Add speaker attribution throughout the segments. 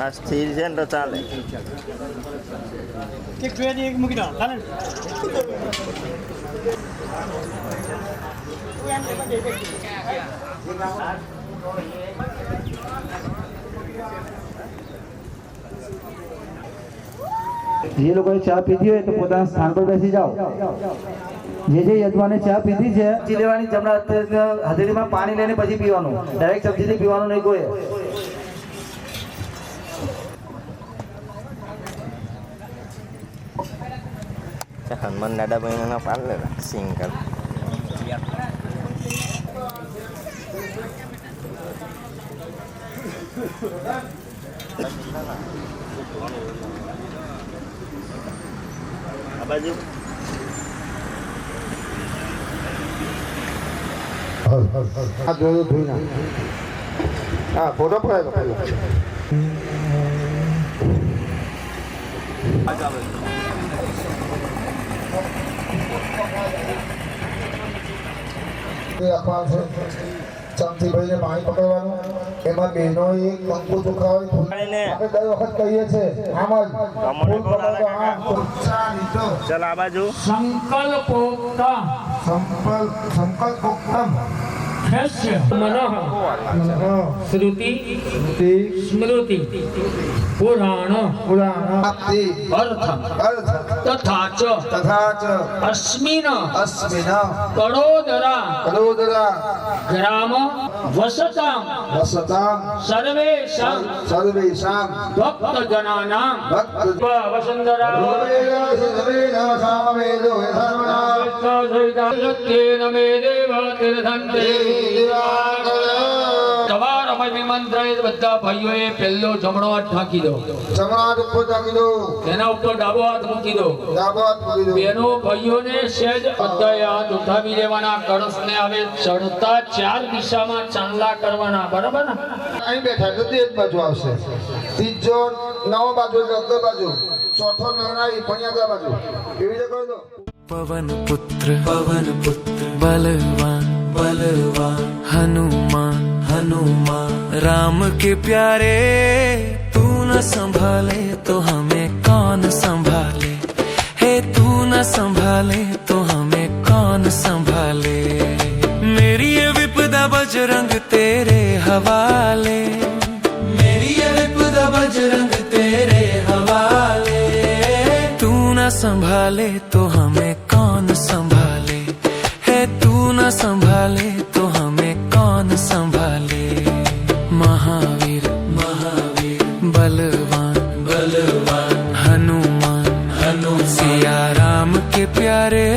Speaker 1: આ સ્થિર છે ને તો ચાલે.
Speaker 2: એક જોઈએ એક મૂકી દો ચાલે ને.
Speaker 3: જે લોકોએ ચા પીધી હોય તો પોતાના સ્થાન પર બેસી જાઓ. જે યજમાને ચા પીધી છે સબ્જી લેવાની, જમણા હથેળીમાં પાણી લઈને પછી પીવાનું, ડાયરેક્ટ સબ્જીથી પીવાનું નહીં કોઈ.
Speaker 1: હનુમાન દાદા ભાઈ પાર્લર સિંગલ આ બાજુ
Speaker 4: ફોટો પડાય ચમચી ભરીને પાણી પકડવાનું, એમાં બહેનો કંકુ ચોખાવાની દર વખત કહીએ છીએ. આમ જ
Speaker 1: ચાલ આ બાજુ
Speaker 2: સંકલ્પોક્તા
Speaker 4: સંકલ્પોક્તમ
Speaker 2: મનઃ શ્રુતિ સ્મૃતિ પુરાણ અર્થ તથા ચ અસ્મિન કડોદરા ગ્રામ વસતામ સર્વેષાં ભક્તજનાનાં વસુંધરા મે દેવ તીર્થંતે. તમારા મંત્ર બધા ભાઈઓએ પહેલો જમણો હાથ ઢાંકી દો, તેના ઉપર ડાબો હાથ મૂકી દો. બેનો ભાઈઓને સહેજ બધા હાથ ઉઠાવી લેવાના. કળશને હવે ચડતા 4 દિશામાં ચાંદલા કરવાના, બરાબર ને?
Speaker 4: અહીં બેઠા તો તે જ બાજુ આવશે. ત્રીજો નવ બાજુ એટલે બાજુ, ચોથો નવનાવી ભણ્યા બાજુ, એવી રીતે કરી દો.
Speaker 5: पवन पुत्र बलवान हनुमान राम के प्यारे तू न संभाले तो हमें कौन संभाले, हे तू न संभाले तो हमें कौन संभाले. मेरी ये विपदा बजरंग तेरे हवाले, मेरी ये विपदा बजरंग तेरे हवाले. तू न संभाले तो हमें कौन संभाले, है तू न संभाले तो हमें कौन संभाले. महावीर बलवान हनुमान सिया राम के प्यारे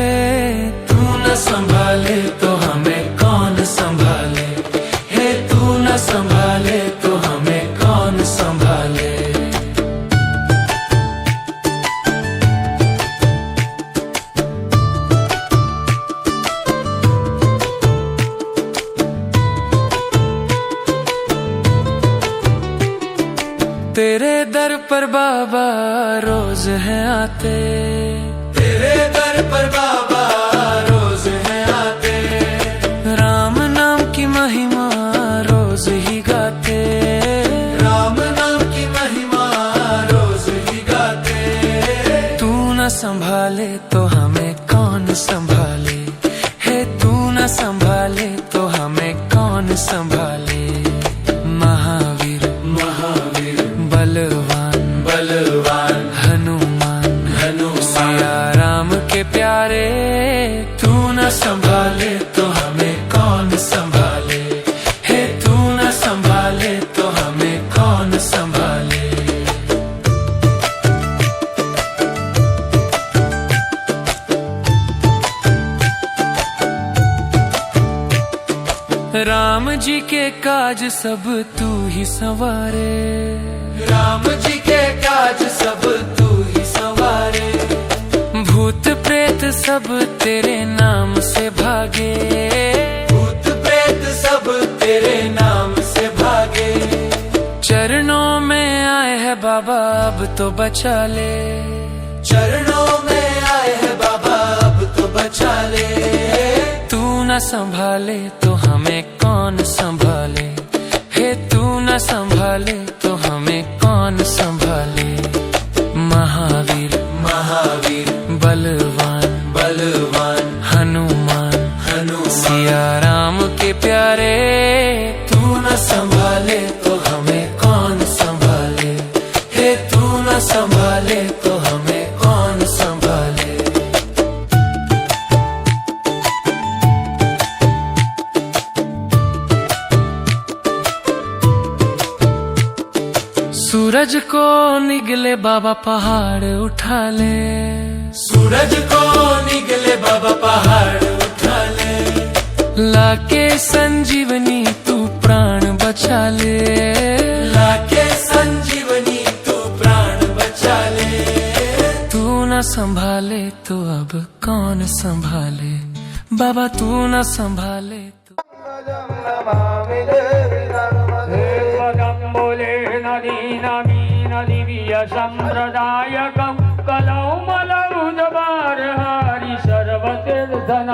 Speaker 5: तू न संभाले तो हमें कौन संभाले, है तू न संभाले तो हमें कौन संभाले. तेरे दर पर बाबा रोज है आते, तेरे दर पर बाबा रोज है आते. राम नाम की महिमा रोज ही गाते, राम नाम की महिमा रोज ही गाते. तू न संभाले तो हमें कौन संभाले, है तू न संभाले तो हमें कौन संभाले. महावीर बलवान हनुमान सिया राम के प्यारे तू न संभाले तो हमें कौन संभाले, है तू न संभाले तो हमें कौन संभाले. राम जी के काज सब तू ही संवारे, राम जी के काज सब तू ही संवारे. भूत प्रेत सब तेरे नाम से भागे, भूत प्रेत सब तेरे नाम से भागे. चरणों में आए है बाबा अब तो बचा ले, चरणों में आए है बाबा अब तो बचा बचा ले। तू न संभाले तो हमें कौन संभाले, हे तू न संभाले तो हमें कौन संभाले। महावीर महावीर बलवान बलवान हनुमान हनुमान सिया राम के प्यारे। तू न संभाले तो हमें कौन संभाले, हे तू न संभाले तो हमें कौन संभाले। सूरज को निगले बाबा पहाड़ उठा ले, सूरज को निगले बाबा पहाड़ उठा ले। लाके संजीवनी तू प्राण बचा ले, लाके संजीवनी तू प्राण बचा ले। तू न संभाले तो अब कौन संभाले, बाबा तू न संभाले तो।
Speaker 2: संप्रदायकं कलौमलौदवार हरि सर्वतीर्थनायकं।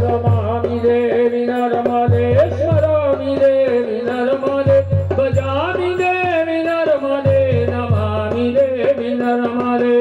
Speaker 2: नमामि देवी नर्मदे स्मरामि देवी नर्मदे भजामि देवी नर्मदे नमामि देवी नर्मदे।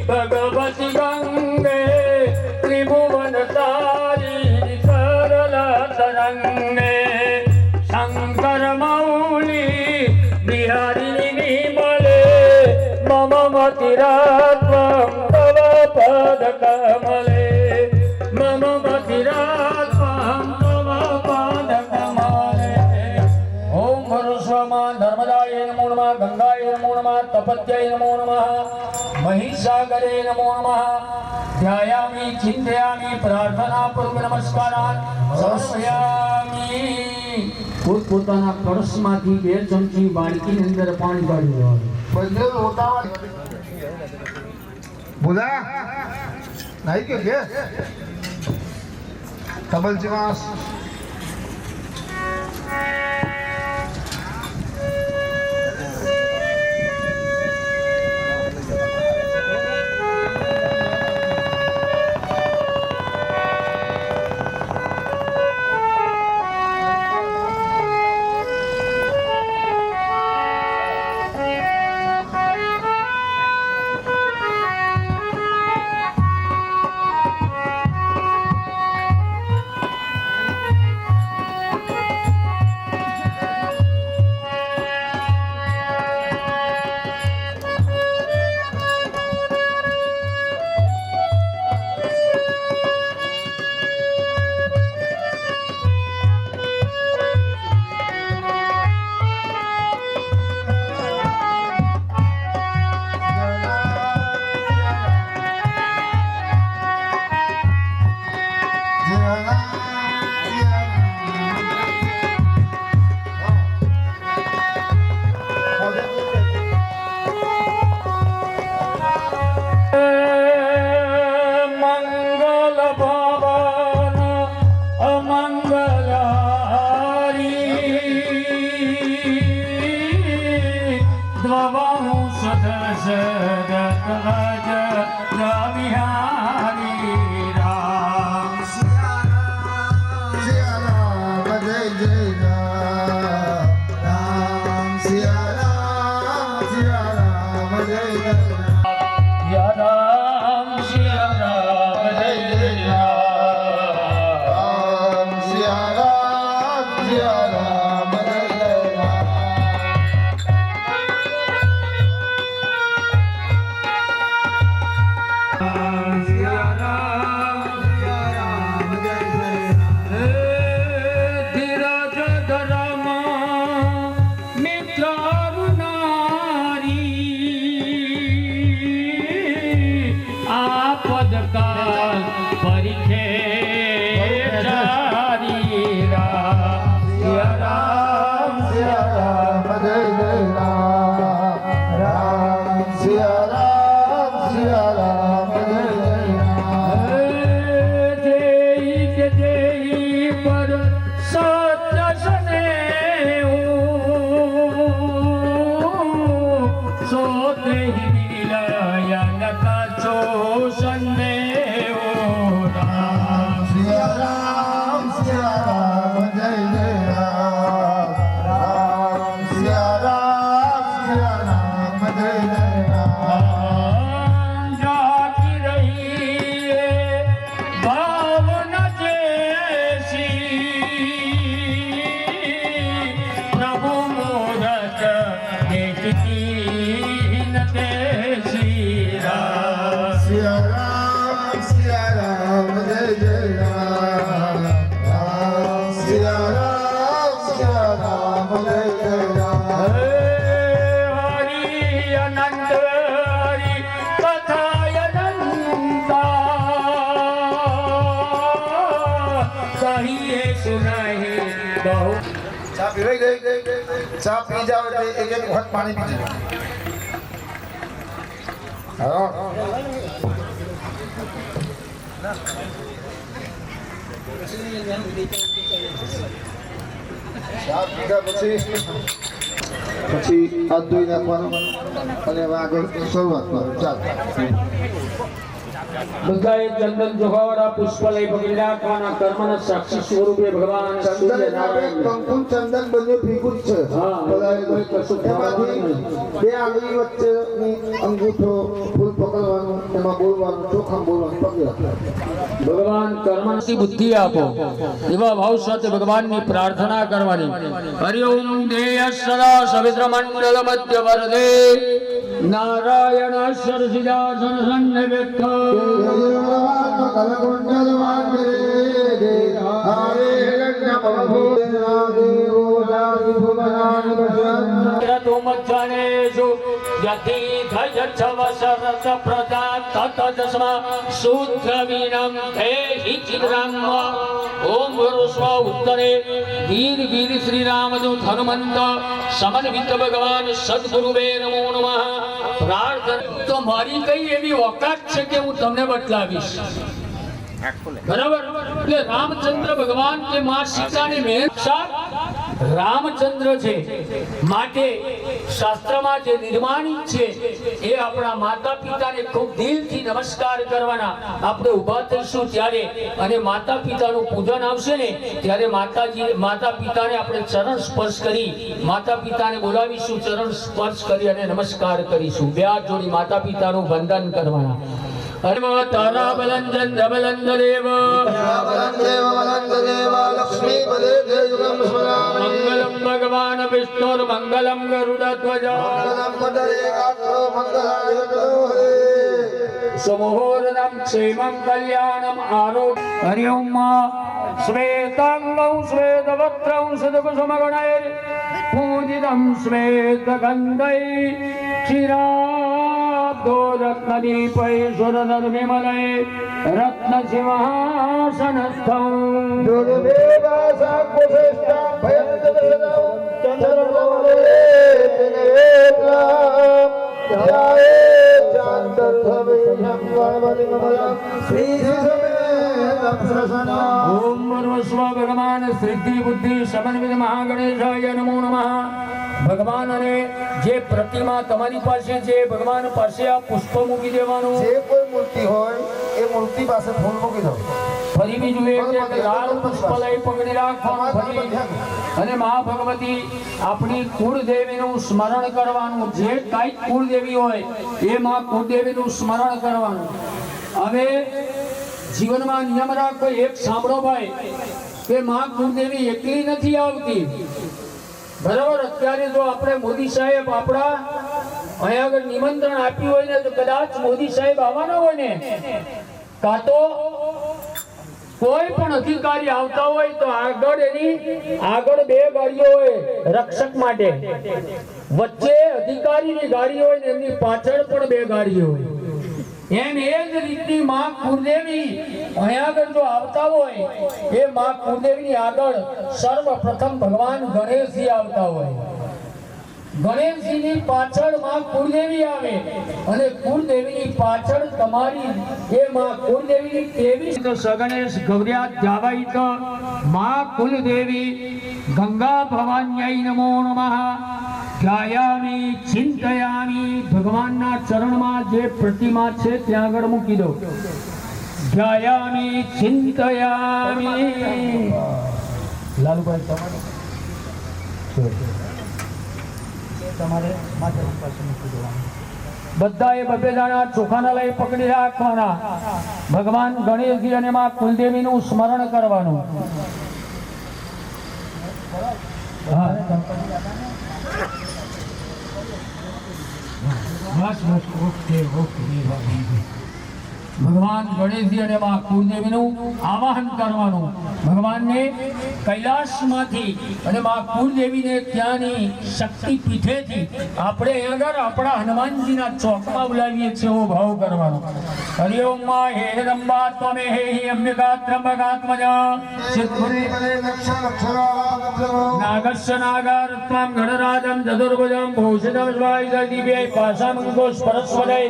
Speaker 2: भगवती गंगे त्रिभुवन तारी सरल तरंगे। शंकर मौली बिहारिणी विमले मम मतिरात्मं तव पद कमले, मम मतिरात्मं तव पद कमले। ओम भरुष्वमान धर्मदाय नमो नमः, गंगाय नमो नमः, तपत्यै नमो नमः, महिषागरे नमो नमः। ध्यायामि चिंतयामि प्रार्थनापूर्वक नमस्कारान् समर्पयामि। પોતપોતાના કળશમાંથી 2 ચમચી બાળકીની અંદર પાણી કાઢી દેવાનું।
Speaker 4: બંને લોટા બોલા નહીં કે તબલજી માસ
Speaker 2: चाहिए सुनाही बहु
Speaker 4: ચા પીવાઈ ગઈ ચા પી જાવ એટલે એક એક વખત પાણી પીજો હા ચા પીધા પછી હાથ ધોઈ નાખવાનું અને આગળ શરૂઆત કરો ચાલ
Speaker 2: બધાએ ચંદન જોગાવાળા પુષ્પ લઈ પકડી રાખવાના કર્મના સાક્ષી સ્વરૂપે ભગવાન સૂર્યનારાયણ
Speaker 4: કંકુ ચંદન બંને ભેગું જ છે
Speaker 2: હા, કોઈ કશું
Speaker 4: એમાંથી બે આંગળી વચ્ચેની અંગૂઠો ફૂલ પકડવાનું એમાં બોલવાનું ચોખામ બોલવાનું પકડી રાખવાનું
Speaker 2: ભગવાન કર્મની બુદ્ધિ આપો એવા ભાવ સાથે ભગવાનની પ્રાર્થના કરવાની. હરિ ઓમ દેય સદા સવિત્ર મંડળ મધ્ય વરદે નારાયણ સરસિજાસન સન્નિવેત્ત તુમજ્જનેષુ યતિ ધયચ્છવસરસ પ્રજા તતજસ્મા શુદ્ધવીનમ દેહિ ચિત્રમ ઓમ ગુરુસ્વ ઉત્તરે વીર વીર શ્રી રામદૂત હનુમંત સમન્વિત ભગવાન સદગુરુવે નમો નમઃ. પ્રાર્થના તો મારી કઈ એવી ઓકાત છે કે હું તમને બતલાવીશ. બરાબર એટલે રામચંદ્ર ભગવાન કે માં સીતાની મહેનત રામચંદ્ર છે માટે શાસ્ત્રમાં જે નિર્માણિત છે એ આપણા માતા પિતાને ખૂબ દિલથી નમસ્કાર કરવાના. આપણે ઊભા થઈશું ત્યારે અને માતા પિતાનું પૂજન આવશે ને ત્યારે માતા પિતાને આપણે ચરણ સ્પર્શ કરી માતા પિતાને બોલાવીશું, ચરણ સ્પર્શ કરી અને નમસ્કાર કરીશું. બે હાથ જોડી માતા પિતાનું વંદન કરવાના. હરિ તારા બલંજન ધબલંદ દેવ
Speaker 4: લક્ષ્મી પદે યુગમ સ્મરામિ
Speaker 2: મંગલમ ભગવાન વિષ્ણુર મંગલમ ગરુડધ્વજ
Speaker 4: મંગલમ પદરે ગાત્રો મંગલાય હરે
Speaker 2: સુમુહૂર્તમ ક્ષેમં કલ્યાણમ આરોગ્ય. હરિ ઓમ શ્વેતાંગં શ્વેતવસ્ત્રં સદકુસુમગણૈ પૂજિતં શ્વેતગંધૈ ક્ષીરાબ્દો રત્નદીપૈ સુરધર્મિમલૈ રત્નસિંહાસનસ્થં
Speaker 4: दुर्वेदा साकुशेष्टा भयंतदशनौ चंद्रमौले तेनेत्राम ध्याये चांदर्थवेशं वामनिमलं श्रीसमेतप्रसन्नम्.
Speaker 2: ओम सर्वस्व भगवान सिद्धि बुद्धि समन्वित महागणेशाय नमो नमः. ભગવાન અને જે પ્રતિમા તમારી પાસે છે ભગવાન પાસે આ પુષ્પ મૂકી દેવાનું.
Speaker 4: જે કોઈ મૂર્તિ હોય એ મૂર્તિ પાસે ફૂલ મૂકી દો.
Speaker 2: ફરી બીજું એક લાલ પુષ્પ લઈ પકડી રાખવાનું ફરી અને મા ભગવતી આપણી કુળદેવીનું સ્મરણ કરવાનું. જે કાંઈ કુળદેવી હોય એ મા કુળદેવીનું સ્મરણ કરવાનું. હવે જીવનમાં નિયમ રાખો, એક સાંભળો ભાઈ કે મા કુળદેવી એકલી નથી આવતી. બરાબર અત્યારે જો આપણે મોદી સાહેબ આપણા અહીંયા આગળ નિમંત્રણ આપ્યું હોય ને તો કદાચ મોદી સાહેબ આવવાના હોય ને કાં તો કોઈ પણ અધિકારી આવતા હોય તો આગળ બે ગાડીઓ હોય રક્ષક માટે, વચ્ચે અધિકારીની ગાડી હોય ને એમની પાછળ પણ બે ગાડીઓ હોય. એમ એ જ રીતની માં કુળદેવી અહીંયા આગળ જો આવતા હોય એ માં કુળદેવીની આગળ સર્વપ્રથમ ભગવાન ગણેશજી આવતા હોય. ગણેશજીની પાછળ માં કુળદેવી આવે અને કુળદેવીની પાછળ તમારી એ માં કુળદેવીની તેવી તો સગણેશ ગૌર્યા જાવાઈ તો માં કુલદેવી ગંગા ભવાન્યೈ નમો નમઃ. ધ્યાયામિ ચિંતયામિ ભગવાનના ચરણમાં જે પ્રતિમા છે ત્યાં આગળ મૂકી દો. ધ્યાયામિ ચિંતયામિ. લાલુભાઈ તમારે માથે ઉપર મૂકી દેવાનું. બધાએ બબે દાણા ચોખાના લઈ પકડી રાખવાના. ભગવાન ગણેશજી અને માં કુલદેવીનું સ્મરણ કરવાનું. બસ ઓકે. ભગવાન ગણેશજી અને મા કુળદેવીનું આવાહન કરવાનું. ભગવાનને કૈલાસમાંથી અને મા કુળદેવીને ત્યાંની શક્તિપીઠેથી આપણે અહીં આગળ આપણા હનુમાનજીના ચોકમાં બોલાવીએ છીએ એવો ભાવ કરવાનો. હરિ ઓમ માં હે રંબા ત્વમે હે અંબિકા ત્રંબકાત્મજા નાગસ્ય નાગારત્વં ગણરાજં ચતુર્ભુજં ભૂષિતં સ્વાય દિવ્યૈ પાશામંકોષ પરસ્વરે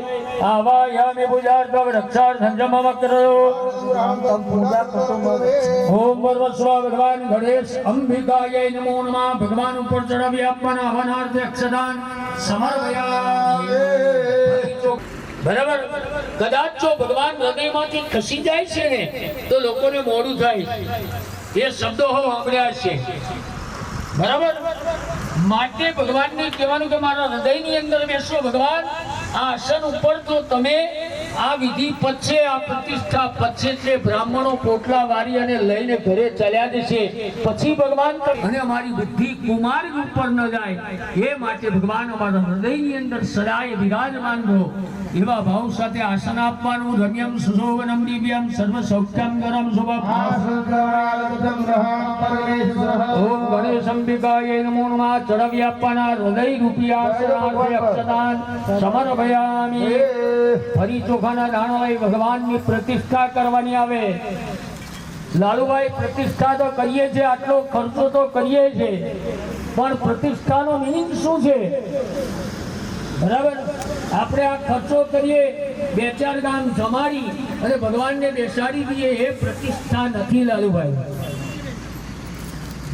Speaker 2: આવાયામિ પૂજાર્થં રક્ષાર્થં સંજમમક્રયો. ઓમ વર્વસ્વ ભગવાન ગણેશ અંબિકાય નમો નમઃ. ભગવાન ઉપર ચડાવી આપવાના હવનાર્થે અક્ષદાન સમર્પયામિ. બરાબર. કદાચ જો ભગવાન હૃદયમાંથી ખસી જાય છે ને તો લોકોને મોડું થાય. એ શબ્દો હો સાંભળ્યા છે. બરાબર. માટે ભગવાનને કહેવાનું કે મારા હૃદયની અંદર બેસો ભગવાન. આ આસન ઉપર તો તમે આ વિધિ પછે, આ પ્રતિષ્ઠા પછે છે. બ્રાહ્મણો પોટલા વારી અને લઈને ઘરે ચાલ્યા જશે. પછી ભગવાન અને અમારી બુદ્ધિ કુમાર્ગ ઉપર ન જાય એ માટે ભગવાન અમારા હૃદયની અંદર સદાય વિરાજમાન રહો એવા ભાવ સાથે આસન આપવાનું. રમ્યમ સુશોભનમ દિવ્યમ સર્વ સૌખ્યમ કરમ શુભમ. ઓમ ગણેશ અંબિકાય નમો નમઃ. ચડાવી આપવાના હૃદય રૂપી આસનાર્થે અક્ષદાન સમર્પયામિ. ફરી ચોખાના દાણાભાઈ ભગવાનની પ્રતિષ્ઠા કરવાની આવે. લાલુભાઈ પ્રતિષ્ઠા તો કરીએ છીએ, આટલો ખર્ચો તો કરીએ છીએ, પણ પ્રતિષ્ઠાનો મિનિંગ શું છે? બરાબર. આપણે આ ખર્ચો કરીએ, 2-4 ગામ જમાડી અને ભગવાનને બેસાડી દઈએ એ પ્રતિષ્ઠા નથી લાલુભાઈ.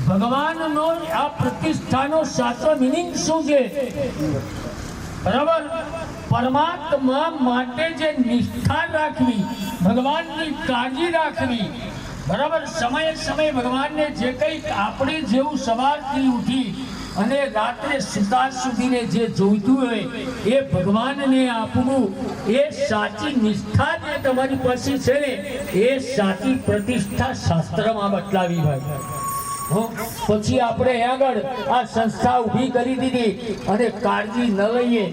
Speaker 2: ભગવાનનો આ પ્રતિષ્ઠાનો સાચો મિનિંગ શું છે? બરાબર. પરમાત્મા માટે જે નિષ્ઠા રાખવી, ભગવાનની કાળજી રાખવી. બરાબર. સમયે સમયે ભગવાનને જે કંઈક આપણે જેવું સવારથી ઉઠી અને રાત્રે સુતા સુધીને જે જોઈતું હોય એ ભગવાનને આપવું, એ સાચી નિષ્ઠા જે તમારી પાસે છે ને એ સાચી પ્રતિષ્ઠા શાસ્ત્રમાં બતલાવી હોય. પછી આપણે આગળ આ સંસ્થા ઊભી કરી દીધી અને કાળજી ન લઈએ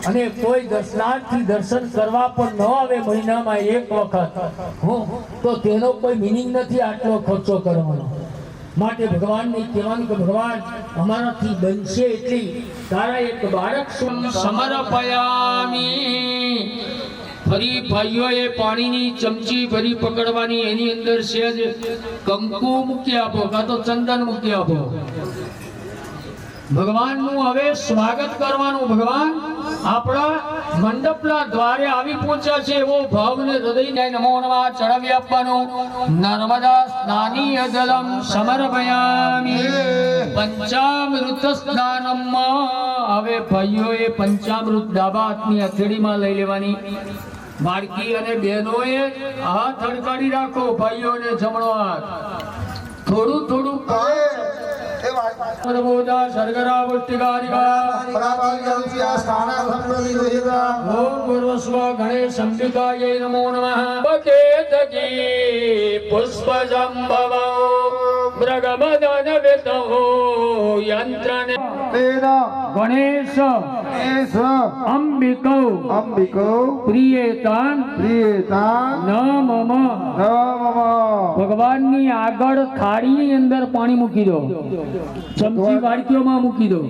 Speaker 2: અને કોઈ દર્શનાર્થી દર્શન કરવા પણ ન આવે મહિનામાં એક વખત, તો તેનો કોઈ મિનિંગ નથી આટલો ખર્ચો કરવાનો. માટે ભગવાનને કહેવાનું કે ભગવાન અમારાથી બનશે એટલી તારા એક બાળક સમર્પયામિ. ફરી ભાઈઓએ પાણીની ચમચી ભરી પકડવાની, એની અંદર સહેજ કંકુ મૂકી આપો કાં તો ચંદન મૂકી આપો. ભગવાનનું હવે સ્વાગત કરવાનું. ભગવાન આપણા મંડપના દ્વારે આવી પહોંચ્યા છે એવો ભાવને હૃદયને નમો નમઃ ચડાવી આપવાનું. નર્મદા સ્નાનીય જલમ સમર્પયામિ. પંચામૃત સ્નાનમ. હવે ભાઈઓએ પંચામૃત ડાબા હાથની હથેળીમાં લઈ લેવાની. બાળકી અને બહેનોએ હાથ અડકાડી રાખો. ભાઈઓને જમણો હાથ. થોડું થોડું સર્વોદા સર્ગરા પુષ્ટિકારિકા. ઓમ પૂર્વસ્વ ગણેશ અંબિકાય નમો નમઃ. પકેતકી પુષ્પસંભવ મૃગમદન વિતો યંત્રને ગણેશ અંબિકો પ્રિયેતાન નમઃ. ભગવાનની આગળ થાળીની અંદર પાણી મૂકી દો, ચમચી વાડકીઓમાં મૂકી દો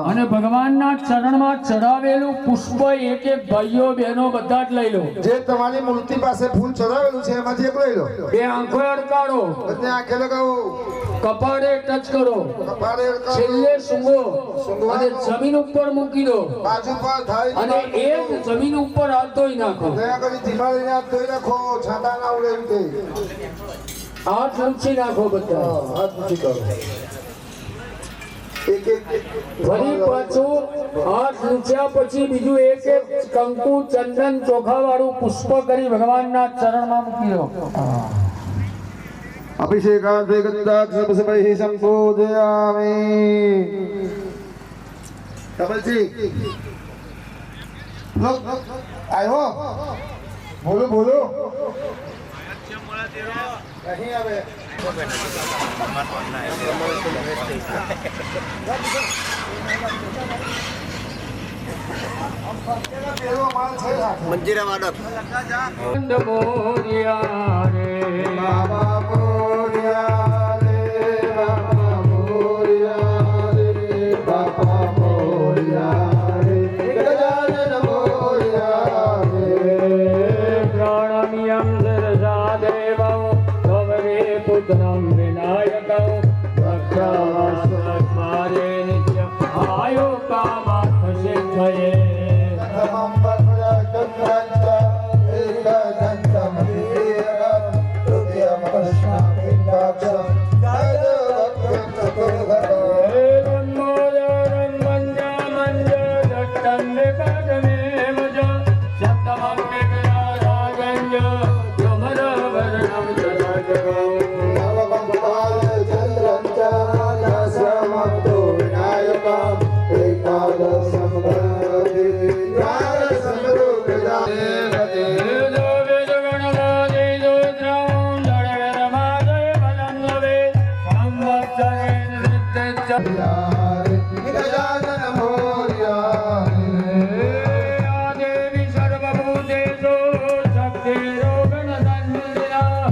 Speaker 2: અને ભગવાનના ચરણમાં ચડાવેલું પુષ્પ એક એક ભાઈઓ બહેનો બધા જ લઈ લો.
Speaker 4: જે તમારી મૂર્તિ પાસે ફૂલ ચડાવેલું છે એમાંથી એક લઈ લો.
Speaker 2: બે આંખો અડકાડો,
Speaker 4: બંને આંખે લગાવો,
Speaker 2: કપાળે ટચ કરો, છેલ્લે સૂંઘો અને જમીન ઉપર મૂકી દો
Speaker 4: બાજુ પર થાળી
Speaker 2: અને એ જમીન ઉપર હાથ ધોઈ નાખો.
Speaker 4: દયા કરી ધીમા લઈને હાથ ધોઈ નાખો, છાંટા ના ઉડે એમ કે
Speaker 2: હાથ લૂછી નાખો બધા.
Speaker 4: હાથ ઊંચી કરો. એક એક
Speaker 2: ફરી પાછું હાથ લૂછ્યા પછી બીજું એક એક કંકુ ચંદન ચોખા વાળું પુષ્પ કરી ભગવાનના ચરણમાં મૂકી દો.
Speaker 4: અભિષેકાર્થે ગંધાક્ષરપુષ્પૈઃ સંપૂજયામિ. કમલજી લોક આયો બોલો બોલો અહીં આવે.
Speaker 1: મંજીરા વાડક
Speaker 2: મોરિયા રે
Speaker 4: બાબા મોરિયા રે બાબા મોરિયા રે બાબા મોરિયા રે ગજાનન મોરિયા રે
Speaker 2: પ્રાણમિયં સરસા દેવં તવરે પુત્રં વિનાયકં રક્ષાસ્મારે નિત્યમ આયો કામાર્થ સિદ્ધયે
Speaker 4: ધમં ભદ્રચંદ્રંચ એકદંતમ વીરમ તૃતીયમ કૃષ્ણં પિંડાક્ષરં જગવક્રં ચતુર્ભગં
Speaker 2: લંબોદરં મંજમંજદટ્ટં વિકટમેવ ચ સપ્તમં વિઘ્નરાજञ्च યમરવર્ણં તદાજગૌ
Speaker 4: નવમંગલચંદ્રંચ દશમંતો વિનાયકં એકાદશં ભગવતી ગજાનન મોરિયા
Speaker 2: દેવી સર્વભૂતેષુ શક્તિરોગણદંડિના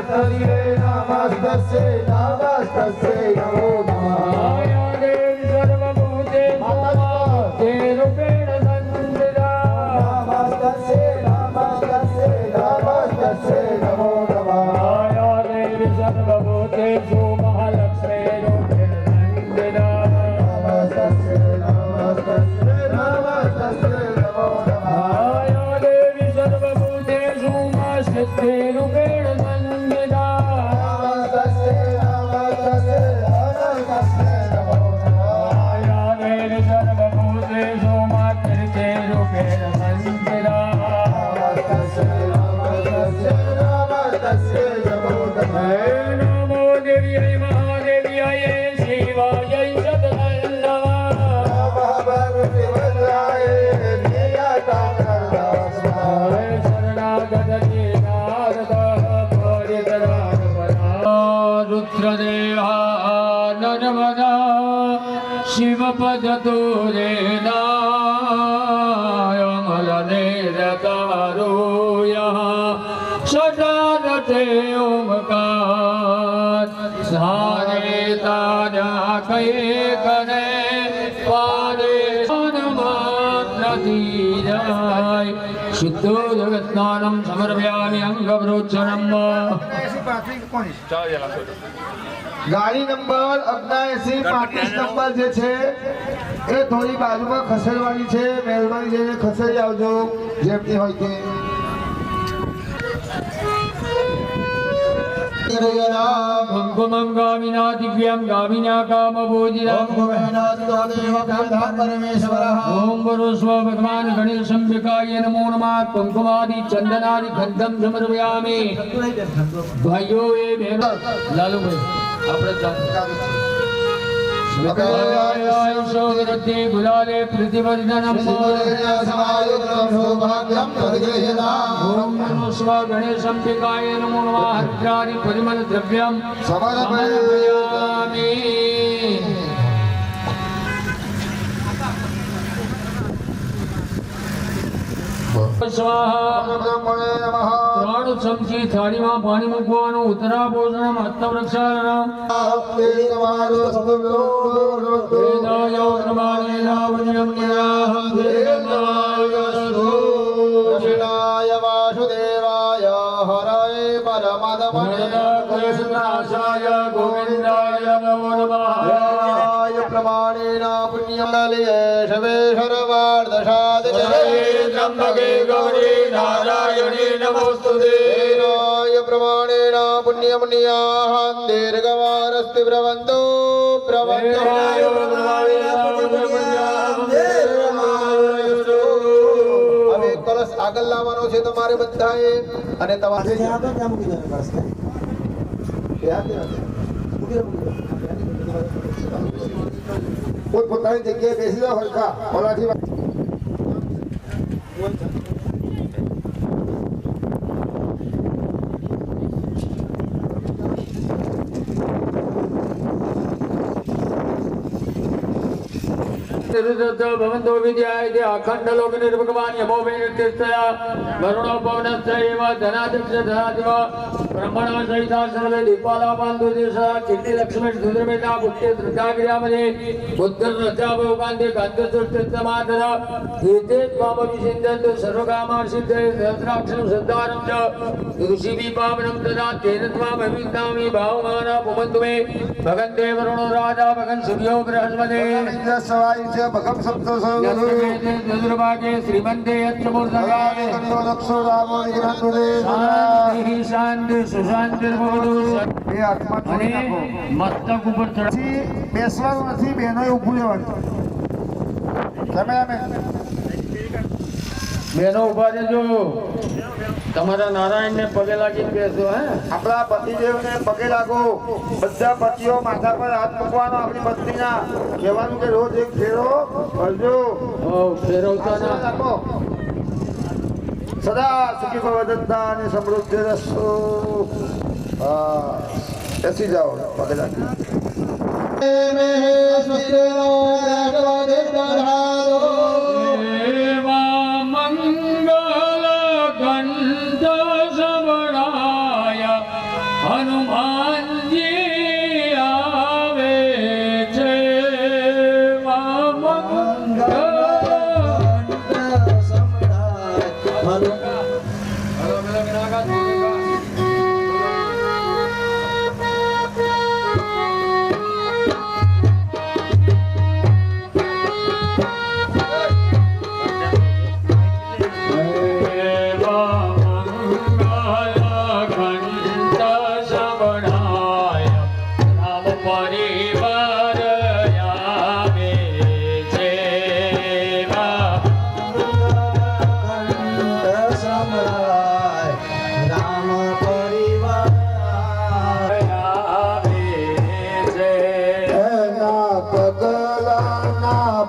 Speaker 4: નમસ્તે નમસ્તે નમસ્તે નમો નમઃ
Speaker 2: દેવી સર્વભૂતેષુ શક્તિરૂપેણ દંડિના
Speaker 4: નમસ્તે નમસ્તે નમસ્તે નમો નમઃ
Speaker 2: દેવી સર્વભૂતેષુ મહાલક્ષ્મીરૂપેણ દંડિના
Speaker 4: નમસ્તે નમસ્તે નમસ્તે નમો નમઃ
Speaker 2: દેવી સર્વભૂતેષુ સિદ્ધિરૂપેણ દંડિના
Speaker 4: નમસ્તે નમસ્તે નમસ્તે નમો નમઃ
Speaker 2: દેવી સર્વભૂતેષુ માતૃરૂપેણ દંડિના
Speaker 4: નમસ્તે નમસ્તે નમસ્તે નમો નમઃ
Speaker 2: નમો દેવ્યાય મહાદેવ્યાય શિવાય સદનંદવા
Speaker 4: ભગવતી વલ્લાય નિયતાંગદાસ્મા
Speaker 2: શરણાગતિ નારદ પરિતરાગપરા રુદ્રદેવા નર્મદા શિવપદતુરેનાયમલને રતવરૂય સદારતે ઓમકાર સારે તારા કયે કરે પારે માત્ર શુદ્ધો જગત્નાનમ સમર્પયામિ અંગવૃક્ષણમ
Speaker 4: ગાડી નંબર 7935 નંબર જે છે એ થોડી બાજુમાં ખસેડવાની છે. મહેરબાની કરીને ખસેડી આવજો જેમની હોય તે.
Speaker 2: कुंकुमं गामिना दिव्यं गामिना कामभोजिनं ओम गुरुस्व भगवान गणेश अंबिकाय नमो नमः. कुंकुमादि चंदनादि गंधम समर्पयामि. भाइयों ये बहनों लालू भाई આપણે वृद्धि गुलाले प्रतिवर्धनम ओम स्व गणेशंबिकाय नमो नमः. हरिद्रादि परिमल द्रव्यम समर्पयामि. સ્વાહા. ત્રણ ચમચી થાળીમાં પાણી મૂકવાનું. ઉત્તરા ભોજનમ હસ્ત પ્રક્ષાલનમ વેદાય પ્રમાણેના વન્યમ નિરાહં
Speaker 4: કૃષ્ણાય વાસુદેવાય હરય પરમદમણે
Speaker 2: કૃષ્ણાય ગોવિંદાય નમો નમઃ.
Speaker 4: પ્રમાણેન પુણ્યમલય શવેશ્વરવાર્ધસાદ
Speaker 2: ત્રંબકે ગૌરી નારાયણી નમોસ્તુતે.
Speaker 4: પ્રમાણેન પુણ્યમનિયાહં દીર્ઘવારસ્તિ પ્રવંતો હવે કલશ આગળ લાવવાનો છે તમારે બધાએ અને તમારે પોતપોતાની જગ્યાએ બેસી જાઓ હરખા ઓલાથી
Speaker 2: भवन्तो विद्यायते अखण्डलोक निर्भगवान् यमो वेणिर्तिष्ठया वरुणो पवनश्चैव धनादिक्ष धनादिव ब्रह्मणा सहिता सर्वे दीपालापान्तुदेशा कीर्तिलक्ष्मी सुन्द्रमेता बुद्धे धृताग्र्यामदे बुद्धिर्रजा भोगान्ते गन्धसुष्टिस्तमादर एते त्वामभिषिञ्चन्तु सर्वकामार्षिद्धे सहस्राक्षरं सद्धारं च ऋषिभिः पावनं तदा तेन त्वामभिन्दामि भावमाना पुमन्तु मे भगन्ते वरुणो राजा भगन् सूर्यो बृहस्पते
Speaker 4: सवाई से भगम सप्तसो
Speaker 2: दुर्भागे श्रीमन्ते यच्छमूर्धगावे
Speaker 4: लक्षो रामो निग्रहन्तुदे
Speaker 2: શાંતિ શાંતિ સુશાંતિર્ભવતુ
Speaker 4: એ આત્મા
Speaker 2: અને મસ્તક ઉપર ચડી
Speaker 4: બેસવાનું નથી બેનો ઊભું રહેવાનું કેમેરામેન
Speaker 2: બેનો ઉભા રહેજો તમારા નારાયણને પગે લાગી બેસો હે
Speaker 4: આપણા પતિદેવને પગે લાગો બધા પતિઓ માથા પર હાથ મૂકવાનો આપણી પત્નીના કહેવાનું કે રોજ એક ફેરો કરજો
Speaker 2: ઓ ફેરવતા ના
Speaker 4: રાખો સદા સુખી ભવદત્તા અને સમૃદ્ધિ રસો બેસી જાઓ પગે લાગી
Speaker 2: હનુમાનજી આવે છે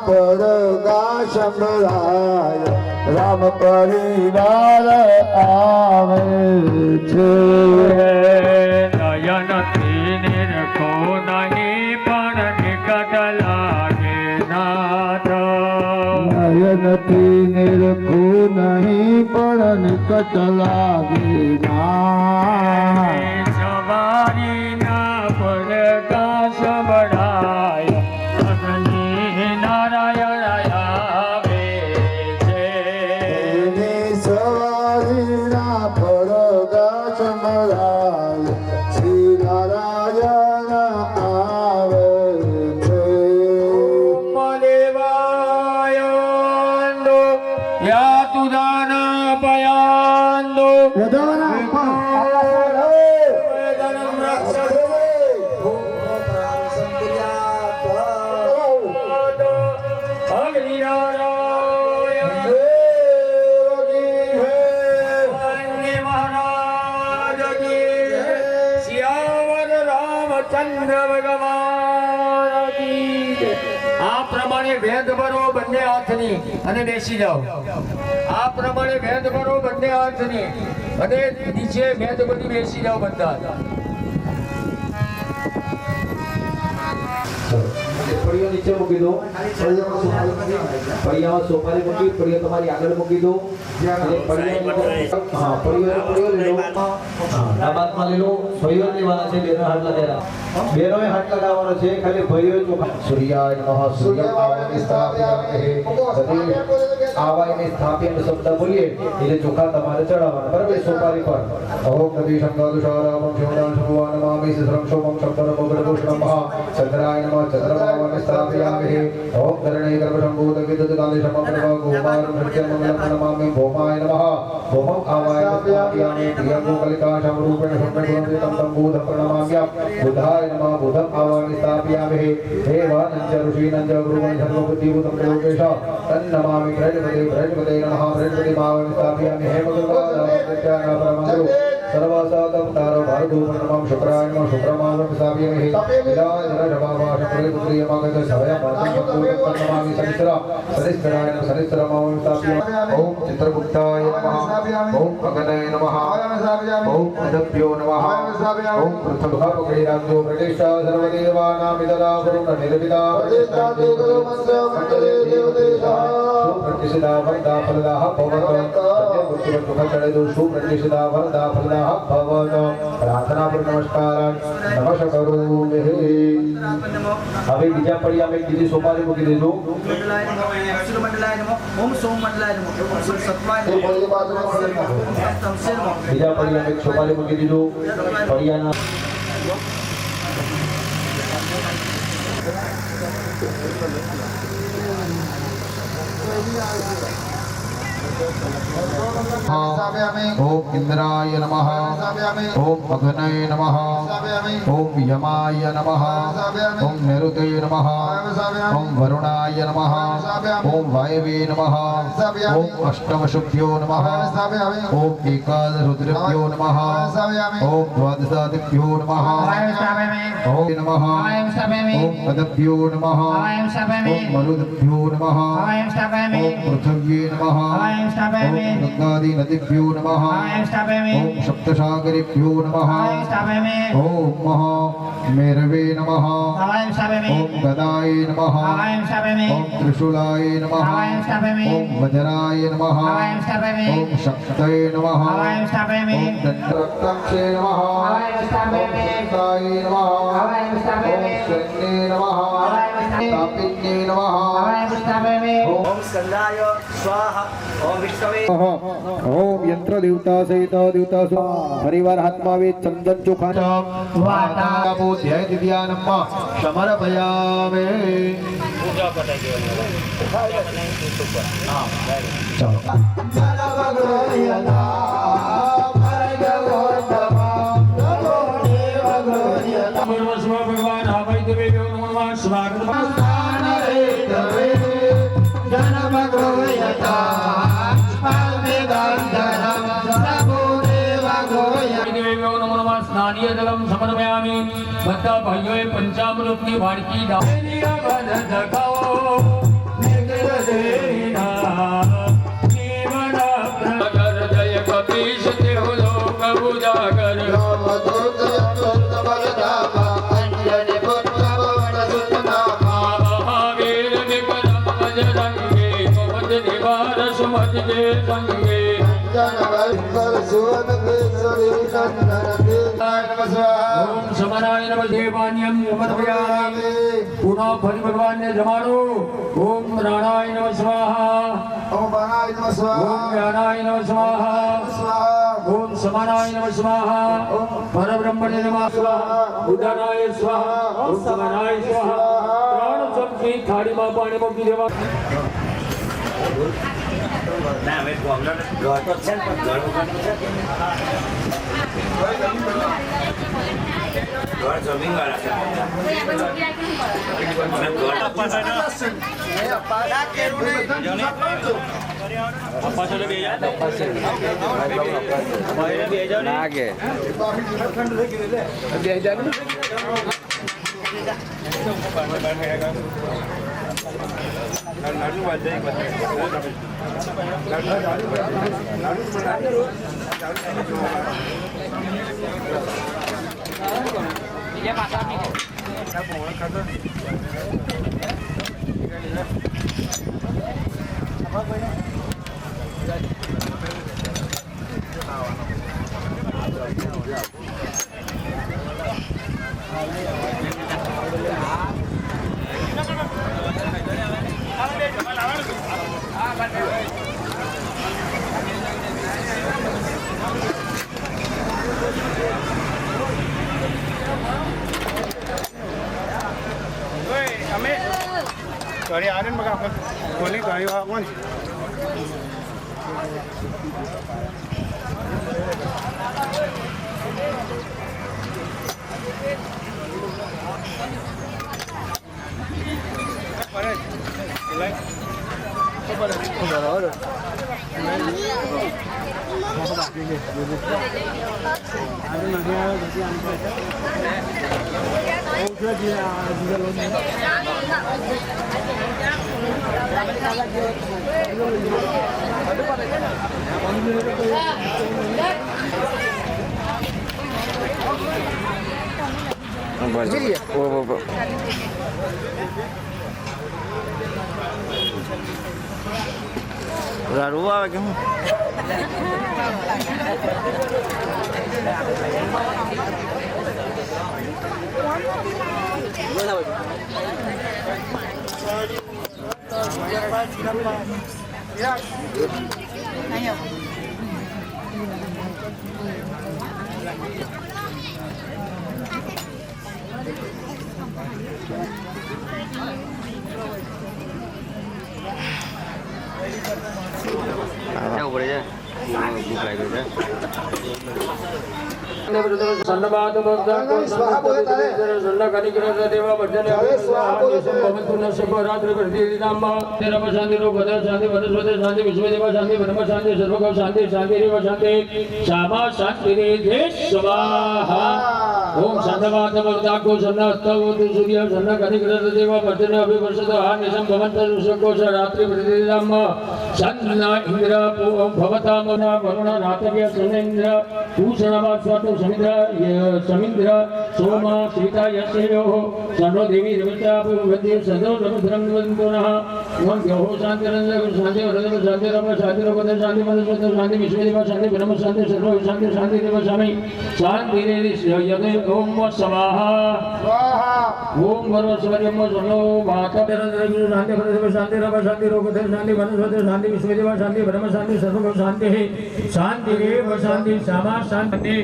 Speaker 4: પડગા સંભળાય રામ પરિવાર આવે છે
Speaker 2: નયનથી નિરખો નહીં પણ નિકટ લાગે નાથ
Speaker 4: નયનથી નિરખું નહીં પણ નિકટ લાગે ના
Speaker 2: સવારીના પડગા સંભળાય અગ્નિ નારાયણ આવે છે
Speaker 4: સવારીના પડગા સંભળાય શ્રી નારાયણ આવે છે
Speaker 2: મલેવાયંદો યા તુદાના પಯಾಂદો ચંદ્ર ભગવાન આ પ્રમાણે ભેદ ભરો બંને હાથની અને બેસી જાઓ આ પ્રમાણે ભેદ ભરો બંને હાથની અને નીચે ભેદ બધી બેસી જાઓ બધા
Speaker 3: પડીઓ નીચે મૂકી દો પડિયામાં સોપારી મૂકી પડીઓ તમારી આગળ મૂકી દો અને પડીઓ હા પડીઓ લઈ લો આ બાતમાં લઈ લો ભાઈઓ લેવાના છે બેનો હાથ લગાડ્યા બેનોએ હાથ લગાવવાનો છે ખાલી ભાઈઓ ચોખા સૂર્યાય નમઃ સૂર્ય આવાને સ્થાપ્યામહે આવાને સ્થાપ્યાનો શબ્દ બોલીએ એટલે ચોખા તમારે ચડાવવાના બરાબર સોપારી પર અહો નદી શંકાદુષારામં શિવદાન શંભુવાન નમામિ સહસ્રં શોમં શબ્દરમ ઉગ્રભૂષણમ ચંદ્રાય નમઃ ચંદ્રમાવાને સ્થાપ્યામહે ઓમ ધરણે ગર્ભશંભૂત વિદ્યુતકાલે સમપ્રભ ગોપાલં સત્યમંગલં નમામિ ભૌમાય નમઃ ભૌમં આવાય સ્થાપ્યામિ પ્રિયંગો કલિકાશમ રૂપેણ સમ્યગુણં તમ બુધં પ્રણમામ્યં બુધાય નમઃ બુધં આવાય સ્થાપ્યામહે હે વાનંચ ઋષીનંચ ગુરુવં સર્વબુદ્ધિભૂતં લોકેશ તન્નમામિ પ્રજપતે નમઃ પ્રજપતે માવાય સ્થાપ્યામિ હે મગલવાદાય સત્યાના પરમગુરુ सर्वसातवतार भारतोपनमं शुक्राय नमः शुक्रमावं साव्यमहि विलाय रजबाबा शक्रियमागत सवय मातंगोत्तमामि सनिस्रा सनिस्राय नमः सनिस्रमावं साव्यमहि ओम चित्रगुप्ताय नमः ओम अगनय नमः ओम अदभ्यो नमः ओम पृथ्वीराजो प्रतिष्ठा सर्वदेवानां विदला वरुण निर्विदा प्रतिष्ठा देवो मंत्र मंगले देवदेशा सुप्रतिष्ठा वरदा फलदाः भवत सत्यमुक्तिवत् दुःखचडेदु सुप्रतिष्ठा वरदा फलदाः भवत प्रार्थना पर नमस्कार नमः करोमि હવે બીજા પડિયામાં એક બીજી સોપારી મૂકી દેજો
Speaker 6: મંડલાય નમઃ મંડલાય નમઃ ઓમ સોમ મંડલાય નમઃ ઓમ સત્વાય નમઃ તમસે નમઃ
Speaker 3: બીજા પડિયામાં એક સોપારી મૂકી દીધું પડિયાના ओम इंद्राय नमः ओम अग्नये नमः ओम यमाय नमः ओम निरुते नमः ओम वरुणाय नमः ओम वायवे नमः ओम अष्टमशुभ्यो नमः ओम एकादशरुद्रभ्यो नमः ओम द्वादशादिभ्यो नमः ओम नमः ओम अदभ्यो नमः ओम मरुद्भ्यो नमः ओम पृथिव्ये नमः ओम गंगादि नदिभ्यो नमः ओम सप्तसागरेभ्यो नमः ओम महामेरवे नमः ओम गदाय नमः ओम त्रिशूलाय नमः ओम वज्राय नमः ओम शक्तये नमः ओम दण्डरक्तक्षे नमः ओम शक्ताय नमः ओम शन्ये नमः तापिन्ये नमः
Speaker 6: ओम स्कंदाय स्वाहा ओम विष्णवे
Speaker 3: ओम यंत्र देवता सहित देवता परिवार हाथमा वे चंदन चोखा वाता ध्याय दिव्यानम्मा समर्पयामे
Speaker 2: પૂજા પતાઈ ભગવાન આભાઈ દેવે નમઃ સ્વાગત સ્નાનીય જલમ સમર્પયામિ બધા ભાઈઓએ પંચામૃતની વાડકી જય કપીશ દેવ લોક ઉજાગર મહાવીર વિક્રમ બજરંગે પવન નિવાર સુમત જે સંગે ओम समनाय नमः देवान्यम समर्पयामि पुनः फल भगवान ने जमाड़ो ओम प्राणाय नमः स्वाहा
Speaker 4: ओम बाणाय नमः स्वाहा
Speaker 2: ओम ज्ञानाय नमः स्वाहा ओम समानाय नमः स्वाहा परब्रह्मणे नमः स्वाहा उदानाय स्वाहा ओम समनाय स्वाहा प्राण सबकी थाली में पानी मूकी देवा
Speaker 6: ના હવે ગોમનો ઘર તો છે પણ ઘર ઉપર ઘર જમીન વાળા છે
Speaker 4: गाड़ी आ रही बघा आपण कोणी गाडी वाहून
Speaker 1: રાડું આવે કે હું ઉપર છે ભૂખ લાગી છે
Speaker 2: સન્નબાદ ભક્તો સન્ન કનિગ્રહ દેવા ભજને ભવંતુ ન શુભ રાત્રિ પ્રતિનામ તેરમ શાંતિ રો પદ શાંતિ વનસ્પતિ શાંતિ વિશ્વદેવ શાંતિ બ્રહ્મ શાંતિ સર્વગો શાંતિ શાંતિ રેવ શાંતિ શામા શાંતિ રે સ્વાહા ઓમ સન્નબાદ ભક્તો સન્ન અસ્તવતુ સૂર્ય સન્ન કનિગ્રહ દેવા ભજને અભિવર્ષિત આ નિશમ ભવંત શુભ રાત્રિ પ્રતિનામ સન્ન ઇન્દ્ર ભવતામ વરુણ રાત્રિય સન્નેન્દ્ર ભૂષણવા સ્વાતો समिंद्र सोम सीता यस्यो सनो देवी रविता भगवती सदो रमधरं वन्दनः ओम योः शांति शांति वरदम शांति रम शांति रोगद शांति मनस्वत शांति विश्वदेव शांति ब्रह्म शांति सर्व शांति शांति देव स्वामी शांति रे यदे ओम स्वाहा ओम वरस्वरम सनो वाता शांति वरदम शांति रम शांति रोगद शांति मनस्वत शांति विश्वदेव शांति ब्रह्म शांति सर्व शांति शांति रे शांति सामा शांति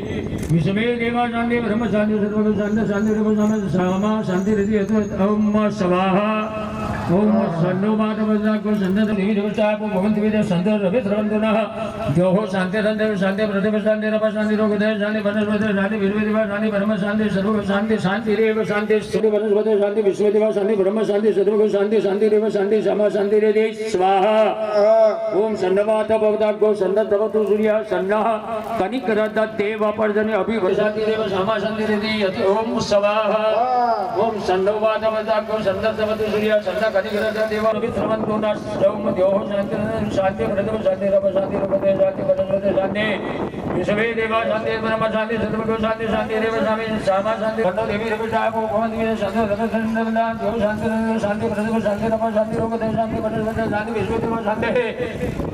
Speaker 2: विश्वे देवा शांति ब्रह्म शांति सर्व शांति शांति रूप सामा शांति रति ओम स्वाहा ओम सन्नो माधवजा को संदत देवी देवता को भगवंत विदे संत रवि त्रवंतनः जो हो शांति रंदेव शांति प्रतिभ शांति रप शांति रोगद शांति वनस्पति शांति विश्वदेव शांति ब्रह्म शांति सर्व शांति शांति रेव शांति सर्व वनस्पति शांति विश्वदेव शांति ब्रह्म शांति सर्व शांति शांति रेव शांति सामा शांति रे स्वाहा ओम सन्नवात भवता को संदत भवतु सूर्य सन्नः कनिकरद देव पर्जन्य अभिवशांति रेव सामा शांति रे ओम स्वाहा ओम सन्नवात भवता को संदत भवतु सूर्य सन्नः कनिकरद देव अभिवन्तु न ओम देव शांति शांति प्रतिभ शांति रप शांति रोगद शांति वनस्पति शांति विश्वे देव शांति ब्रह्म शांति सर्व शांति शांति रेव स्वामी सामा शांति सन्नो देवी रविता को भगवंत विदे संत रवि त्रवंतनः जो शांति शांति प्रतिभ शांति रप शांति रोगद शांति वनस्पति शांति विश्वदेव शांति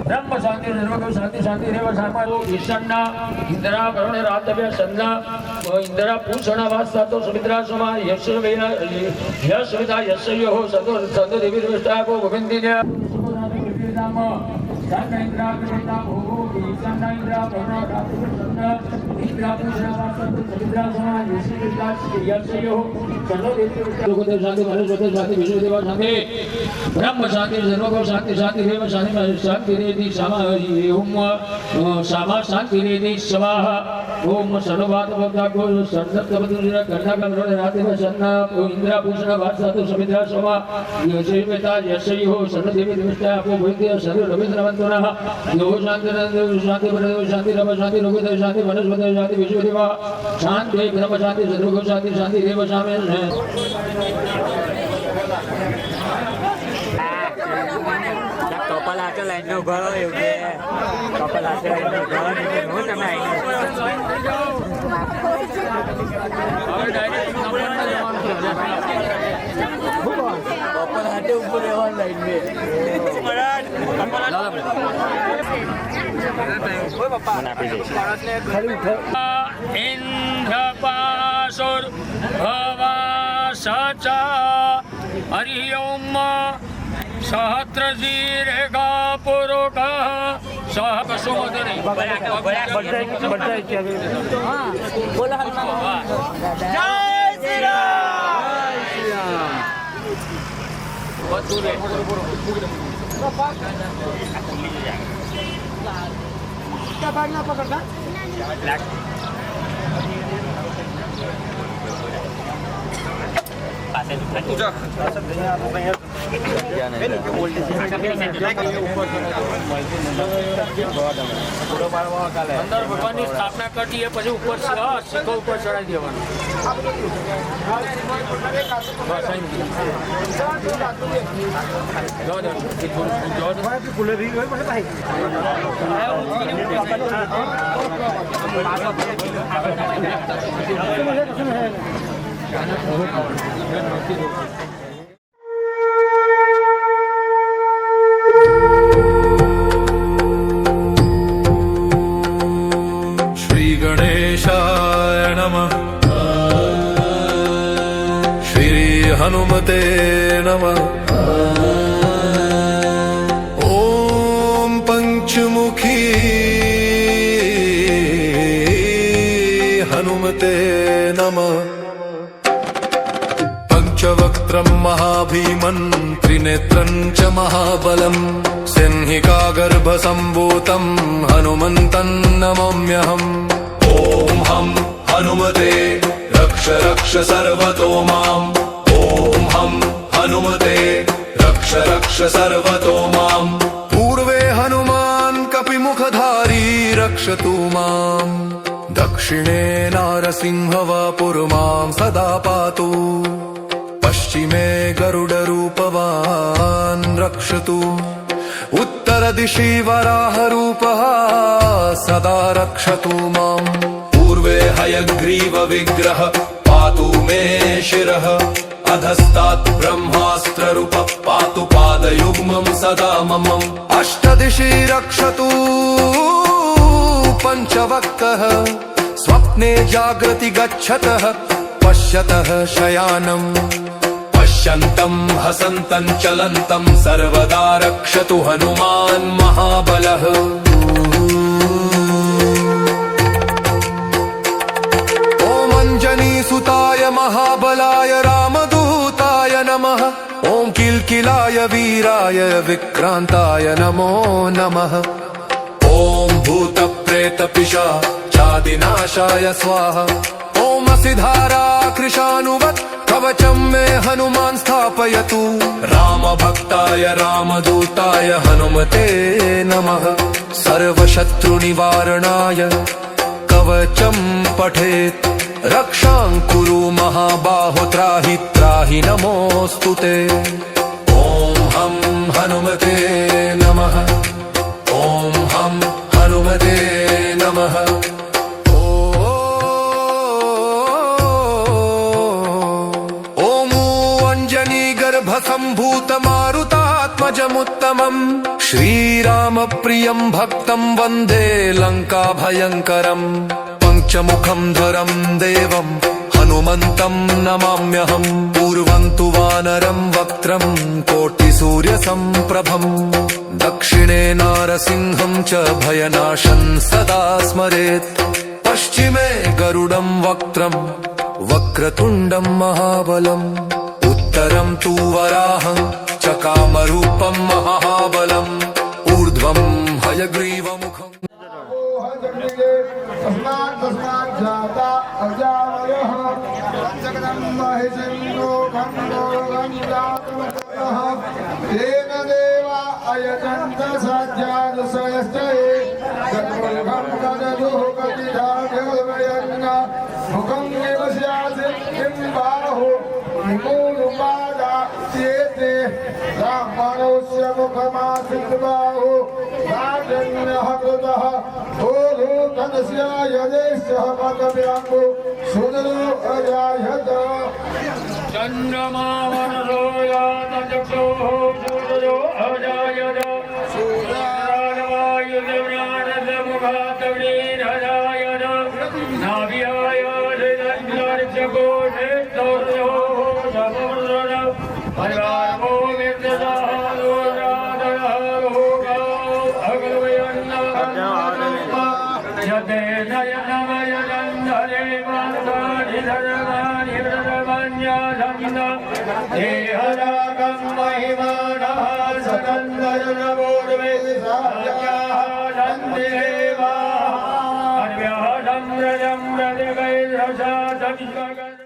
Speaker 2: ब्रह्म शांति सर्व शांति शांति रेव सामा ईशन्न इंद्रा वरुण रातव्य सन्न इंद्रा पूषण वास्ता तो सुमित्रा समा यशवेन यशविता यशयो सतो सतो देवी रविता को गोविंदी ने नाम संग इंद्रा कृता भो ईशन्न इंद्रा वरुण रातव्य सन्न इंद्रा पूषण वास्ता तो सुमित्रा समा यशविता यशयो सतो देवी रविता शांति वनस्पति शांति विश्वदेव शांति ब्रह्म शांति सर्व शांति शांति रेव शांति शांति रेति सामा ओम सामा शांति रेति स्वाहा ओम सर्ववात भक्ता को सर्वतपदुर कर्णा कमरण राते सन्ना इंद्रा भूषण वासा तो समित्रा सोमा यशवेता यशयो सर्व देवी देवता को भूति सर्व रवि त्रवंतनः यो शांति शांति ब्रह्म शांति रम शांति रोगद शांति वनस्पति शांति विश्वदेव शांति ब्रह्म शांति सर्व शांति शांति रेव सामे
Speaker 7: કપલ હાથે લાઈનનો ઉભા એવું કે કપલ હાથે લાઈનનો ઉભા હું તમે કપલ હાથે ઉપર રહેવાનું લાઈન
Speaker 2: ઇન્દ્રપાસુર ભવા સચા હરિ ઓમ सहस्रजीरेगा पुरुषः सह कसुमदने
Speaker 7: બોલો જય શ્રી રામ.
Speaker 2: અંદર ભગવાનની સ્થાપના કરી દઈએ પછી ઉપર શીખો ઉપર ચડાવી દેવાનું.
Speaker 5: श्री गणेशाय नमः। श्री हनुमते नमः। ओम पंचमुखी हनुमते नमः। पंचवक्त्रं महाभीमन् त्रिनेत्रं च महाबलं सिंहिकागर्भसम्भूतं हनुमन्तं नमाम्यहम्। ॐ हं हनुमते रक्ष रक्ष सर्वतो माम्। ॐ हं हनुमते रक्ष रक्ष सर्वतो माम्। पूर्वे हनुमान् कपिमुखधारी रक्षतु माम्। दक्षिणे नारसिंहवापुर्मां सदा पातु। पश्चिमे गरुडरूपवान् रक्षतु। उत्तरदिशि वराहरूपः सदा रक्षतु माम्। पूर्वे हयग्रीवविग्रह पातु मे शिरः। अधस्तात् ब्रह्मास्त्ररूप पातु पादयुग्मं सदा मम। अष्टदिशि रक्षतु पञ्चवक्त्रः। स्वप्ने जागृति गच्छतः पश्यतः शयानम्। पश्यन्तं हसन्तं चलन्तं सर्वदा रक्षतु हनुमान् महाबलः। ॐ अञ्जनीसुताय महाबलाय रामदूताय नमः। ॐ किल्किलाय वीराय विक्रान्ताय नमो नमः। ॐ भूतप्रेतपिशाचादिनाशाय स्वाहा। ॐ असिधारा कृशानुवत् कवचं मे हनुमान् स्थापयतु। रामभक्ताय रामदूताय हनुमते नमः। सर्वशत्रुनिवारणाय कवचं पठेत्। रक्षां कुरु महाबाहो त्राहि त्राहि नमोऽस्तु ते। ॐ हं हनुमते नमः। ॐ हं हनुमते नमः। सम्भूतमारुतात्मजमुत्तमम् श्रीरामप्रियं भक्तं वन्दे लङ्काभयङ्करम्। पञ्चमुखं ध्वरं देवं हनुमन्तं नमाम्यहम्। पूर्वं तु वानरं वक्त्रं कोटिसूर्यसम्प्रभम्। दक्षिणे नारसिंहं च भयनाशं सदा स्मरेत्। पश्चिमे गरुडं वक्त्रं वक्रतुण्डं महाबलम्। उत्तरं तु वराहं चकामरूपं महाबलम्। ऊर्ध्वं हयग्रीवमुखम्।
Speaker 4: तस्मात् जाता अजामयः जगदम्बहिषिन्दो खण्डो गङ्गातमः। तेन देवा अयजन्त सज्जादुषयश्चये गतमुखं ददुः कतिधाभ्योर्वयन्न। मुखं निवस्यासि किं बाहो निमूलुपादात्येते। ब्राह्मणोऽस्य मुखमासीत् बाहो राजन्यः कृतः। ओलोकनस्य यदेशः पदव्याङ्गो सुदरो अजायत।
Speaker 2: चन्द्रमा वरदो यातचक्षुः सूर्यो अजायत। सूर्यायवायुर्व्यानसमुखातवीरजायत। नाभ्याय हृदयर्चको नेत्रोर्यो समवर्धन। परिवारो विद्यदारो राधः रोगाः अग्रवयन्नः। यते नयनमयनन्दरे वान्तानि धर्माणि धर्माण्यासन्न। देहरागं महिमानः सकन्दरनवोर्वे